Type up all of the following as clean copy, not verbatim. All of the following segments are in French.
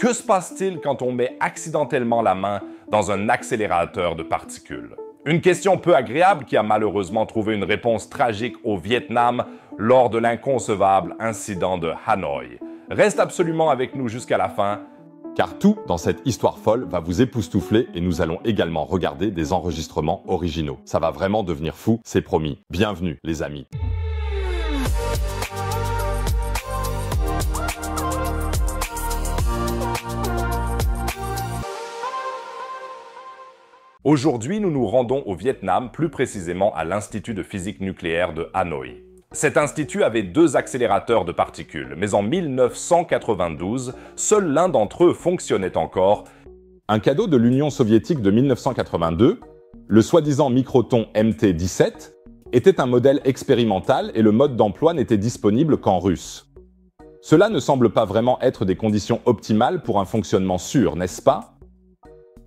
Que se passe-t-il quand on met accidentellement la main dans un accélérateur de particules? Une question peu agréable qui a malheureusement trouvé une réponse tragique au Vietnam lors de l'inconcevable incident de Hanoï. Reste absolument avec nous jusqu'à la fin, car tout dans cette histoire folle va vous époustoufler et nous allons également regarder des enregistrements originaux. Ça va vraiment devenir fou, c'est promis. Bienvenue les amis. Aujourd'hui, nous nous rendons au Vietnam, plus précisément à l'Institut de physique nucléaire de Hanoï. Cet institut avait 2 accélérateurs de particules, mais en 1992, seul l'un d'entre eux fonctionnait encore. Un cadeau de l'Union soviétique de 1982, le soi-disant microton MT-17, était un modèle expérimental et le mode d'emploi n'était disponible qu'en russe. Cela ne semble pas vraiment être des conditions optimales pour un fonctionnement sûr, n'est-ce pas ?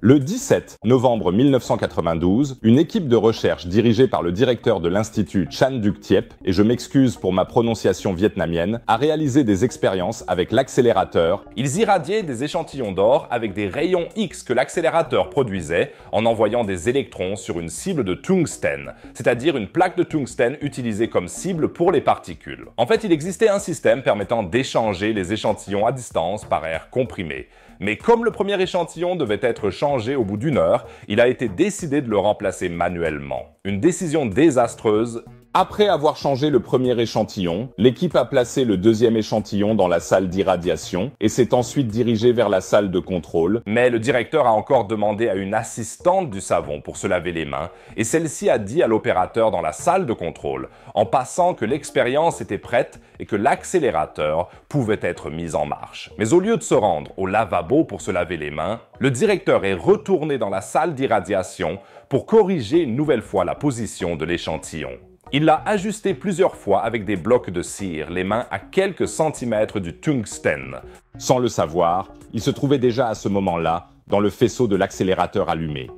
Le 17 novembre 1992, une équipe de recherche dirigée par le directeur de l'Institut Chan Duc Thiep, et je m'excuse pour ma prononciation vietnamienne, a réalisé des expériences avec l'accélérateur. Ils irradiaient des échantillons d'or avec des rayons X que l'accélérateur produisait en envoyant des électrons sur une cible de tungstène, c'est-à-dire une plaque de tungstène utilisée comme cible pour les particules. En fait, il existait un système permettant d'échanger les échantillons à distance par air comprimé. Mais comme le premier échantillon devait être changé au bout d'1 heure, il a été décidé de le remplacer manuellement. Une décision désastreuse. Après avoir changé le premier échantillon, l'équipe a placé le deuxième échantillon dans la salle d'irradiation et s'est ensuite dirigée vers la salle de contrôle. Mais le directeur a encore demandé à une assistante du savon pour se laver les mains et celle-ci a dit à l'opérateur dans la salle de contrôle, en passant, que l'expérience était prête et que l'accélérateur pouvait être mis en marche. Mais au lieu de se rendre au lavabo pour se laver les mains, le directeur est retourné dans la salle d'irradiation pour corriger une nouvelle fois la position de l'échantillon. Il l'a ajusté plusieurs fois avec des blocs de cire, les mains à quelques centimètres du tungstène. Sans le savoir, il se trouvait déjà à ce moment-là dans le faisceau de l'accélérateur allumé.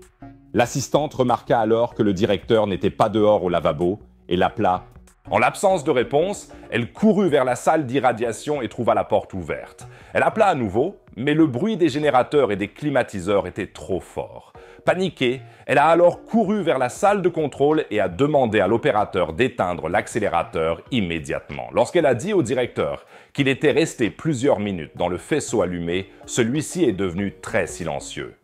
L'assistante remarqua alors que le directeur n'était pas dehors au lavabo et l'appela. En l'absence de réponse, elle courut vers la salle d'irradiation et trouva la porte ouverte. Elle appela à nouveau, mais le bruit des générateurs et des climatiseurs était trop fort. Paniquée, elle a alors couru vers la salle de contrôle et a demandé à l'opérateur d'éteindre l'accélérateur immédiatement. Lorsqu'elle a dit au directeur qu'il était resté plusieurs minutes dans le faisceau allumé, celui-ci est devenu très silencieux.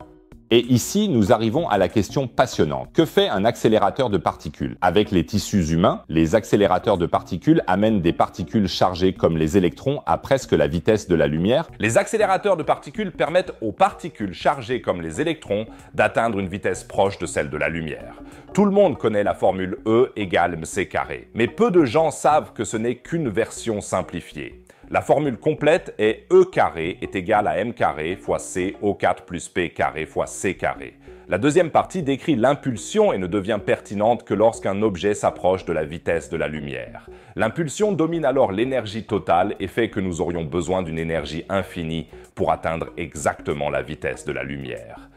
Et ici, nous arrivons à la question passionnante. Que fait un accélérateur de particules? Avec les tissus humains, les accélérateurs de particules amènent des particules chargées comme les électrons à presque la vitesse de la lumière. Les accélérateurs de particules permettent aux particules chargées comme les électrons d'atteindre une vitesse proche de celle de la lumière. Tout le monde connaît la formule E égale mc carré, mais peu de gens savent que ce n'est qu'une version simplifiée. La formule complète est E carré est égal à m carré fois c O4 plus p carré fois c carré. La deuxième partie décrit l'impulsion et ne devient pertinente que lorsqu'un objet s'approche de la vitesse de la lumière. L'impulsion domine alors l'énergie totale et fait que nous aurions besoin d'une énergie infinie pour atteindre exactement la vitesse de la lumière.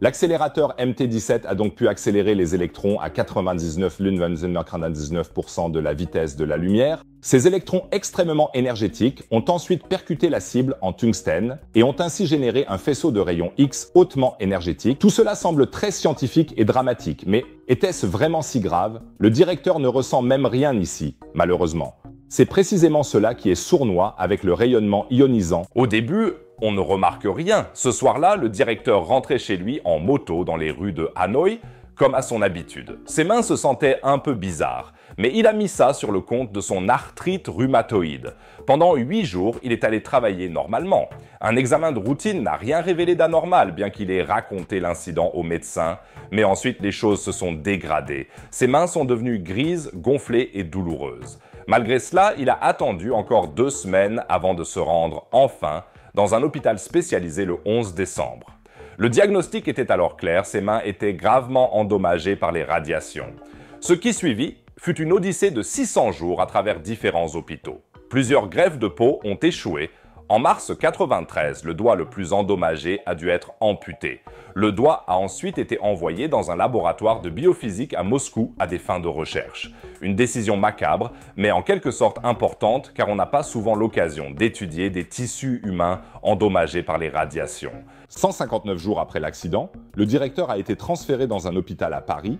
L'accélérateur MT-17 a donc pu accélérer les électrons à 99,99% de la vitesse de la lumière. Ces électrons extrêmement énergétiques ont ensuite percuté la cible en tungstène et ont ainsi généré un faisceau de rayons X hautement énergétique. Tout cela semble très scientifique et dramatique, mais était-ce vraiment si grave? Le directeur ne ressent même rien ici, malheureusement. C'est précisément cela qui est sournois avec le rayonnement ionisant. Au début, on ne remarque rien. Ce soir-là, le directeur rentrait chez lui en moto dans les rues de Hanoï, comme à son habitude. Ses mains se sentaient un peu bizarres, mais il a mis ça sur le compte de son arthrite rhumatoïde. Pendant 8 jours, il est allé travailler normalement. Un examen de routine n'a rien révélé d'anormal, bien qu'il ait raconté l'incident au médecin, mais ensuite les choses se sont dégradées. Ses mains sont devenues grises, gonflées et douloureuses. Malgré cela, il a attendu encore 2 semaines avant de se rendre enfin dans un hôpital spécialisé le 11 décembre. Le diagnostic était alors clair, ses mains étaient gravement endommagées par les radiations. Ce qui suivit fut une odyssée de 600 jours à travers différents hôpitaux. Plusieurs greffes de peau ont échoué, En mars 1993, le doigt le plus endommagé a dû être amputé. Le doigt a ensuite été envoyé dans un laboratoire de biophysique à Moscou à des fins de recherche. Une décision macabre, mais en quelque sorte importante car on n'a pas souvent l'occasion d'étudier des tissus humains endommagés par les radiations. 159 jours après l'accident, le directeur a été transféré dans un hôpital à Paris.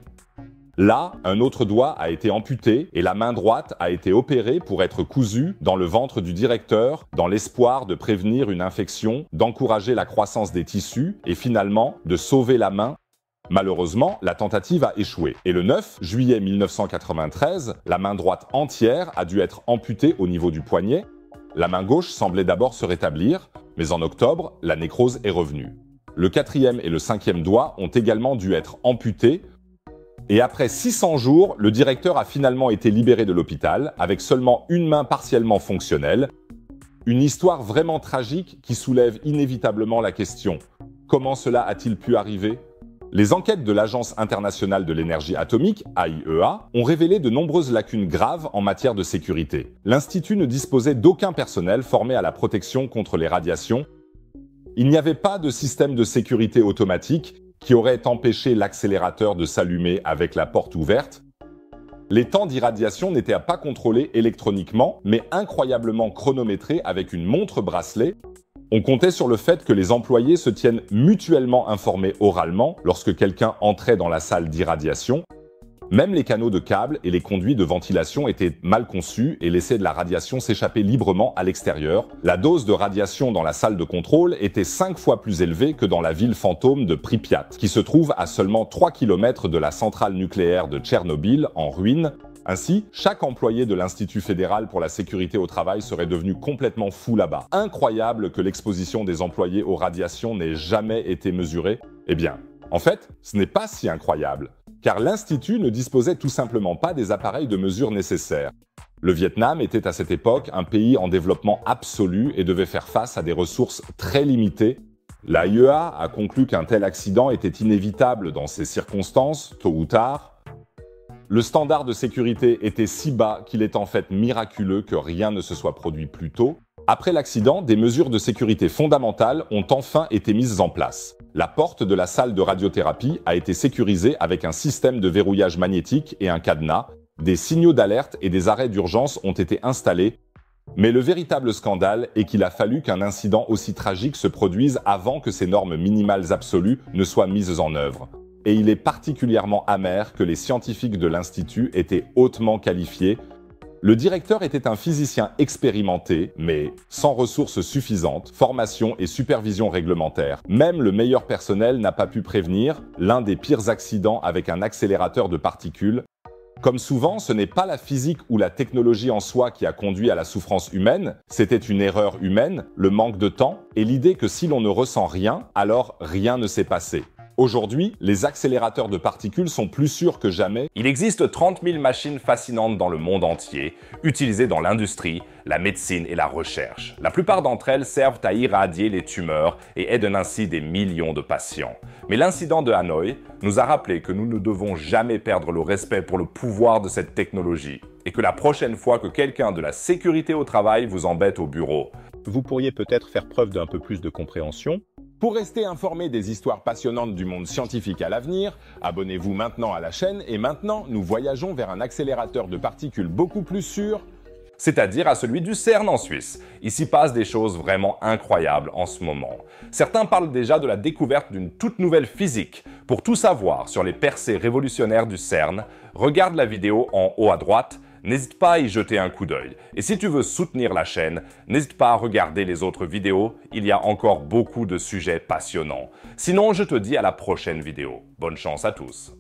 Là, un autre doigt a été amputé et la main droite a été opérée pour être cousue dans le ventre du directeur dans l'espoir de prévenir une infection, d'encourager la croissance des tissus et finalement de sauver la main. Malheureusement, la tentative a échoué. Et le 9 juillet 1993, la main droite entière a dû être amputée au niveau du poignet. La main gauche semblait d'abord se rétablir, mais en octobre, la nécrose est revenue. Le 4e et le 5e doigt ont également dû être amputés. Et après 600 jours, le directeur a finalement été libéré de l'hôpital avec seulement une main partiellement fonctionnelle. Une histoire vraiment tragique qui soulève inévitablement la question « Comment cela a-t-il pu arriver ?» Les enquêtes de l'Agence internationale de l'énergie atomique, AIEA, ont révélé de nombreuses lacunes graves en matière de sécurité. L'Institut ne disposait d'aucun personnel formé à la protection contre les radiations. Il n'y avait pas de système de sécurité automatique qui aurait empêché l'accélérateur de s'allumer avec la porte ouverte. Les temps d'irradiation n'étaient pas contrôlés électroniquement, mais incroyablement chronométrés avec une montre bracelet. On comptait sur le fait que les employés se tiennent mutuellement informés oralement lorsque quelqu'un entrait dans la salle d'irradiation. Même les canaux de câbles et les conduits de ventilation étaient mal conçus et laissaient de la radiation s'échapper librement à l'extérieur. La dose de radiation dans la salle de contrôle était 5 fois plus élevée que dans la ville fantôme de Pripyat, qui se trouve à seulement 3 km de la centrale nucléaire de Tchernobyl, en ruine. Ainsi, chaque employé de l'Institut fédéral pour la sécurité au travail serait devenu complètement fou là-bas. Incroyable que l'exposition des employés aux radiations n'ait jamais été mesurée. Eh bien, en fait, ce n'est pas si incroyable, car l'Institut ne disposait tout simplement pas des appareils de mesure nécessaires. Le Vietnam était à cette époque un pays en développement absolu et devait faire face à des ressources très limitées. L'AIEA a conclu qu'un tel accident était inévitable dans ces circonstances, tôt ou tard. Le standard de sécurité était si bas qu'il est en fait miraculeux que rien ne se soit produit plus tôt. Après l'accident, des mesures de sécurité fondamentales ont enfin été mises en place. La porte de la salle de radiothérapie a été sécurisée avec un système de verrouillage magnétique et un cadenas. Des signaux d'alerte et des arrêts d'urgence ont été installés. Mais le véritable scandale est qu'il a fallu qu'un incident aussi tragique se produise avant que ces normes minimales absolues ne soient mises en œuvre. Et il est particulièrement amer que les scientifiques de l'Institut étaient hautement qualifiés. Le directeur était un physicien expérimenté, mais sans ressources suffisantes, formation et supervision réglementaire. Même le meilleur personnel n'a pas pu prévenir l'un des pires accidents avec un accélérateur de particules. Comme souvent, ce n'est pas la physique ou la technologie en soi qui a conduit à la souffrance humaine, c'était une erreur humaine, le manque de temps, et l'idée que si l'on ne ressent rien, alors rien ne s'est passé. Aujourd'hui, les accélérateurs de particules sont plus sûrs que jamais. Il existe 30 000 machines fascinantes dans le monde entier, utilisées dans l'industrie, la médecine et la recherche. La plupart d'entre elles servent à irradier les tumeurs et aident ainsi des millions de patients. Mais l'incident de Hanoï nous a rappelé que nous ne devons jamais perdre le respect pour le pouvoir de cette technologie et que la prochaine fois que quelqu'un de la sécurité au travail vous embête au bureau, vous pourriez peut-être faire preuve d'un peu plus de compréhension. Pour rester informé des histoires passionnantes du monde scientifique à l'avenir, abonnez-vous maintenant à la chaîne et maintenant nous voyageons vers un accélérateur de particules beaucoup plus sûr, c'est-à-dire à celui du CERN en Suisse. Ici passent des choses vraiment incroyables en ce moment. Certains parlent déjà de la découverte d'une toute nouvelle physique. Pour tout savoir sur les percées révolutionnaires du CERN, regarde la vidéo en haut à droite. N'hésite pas à y jeter un coup d'œil. Et si tu veux soutenir la chaîne, n'hésite pas à regarder les autres vidéos, il y a encore beaucoup de sujets passionnants. Sinon, je te dis à la prochaine vidéo. Bonne chance à tous.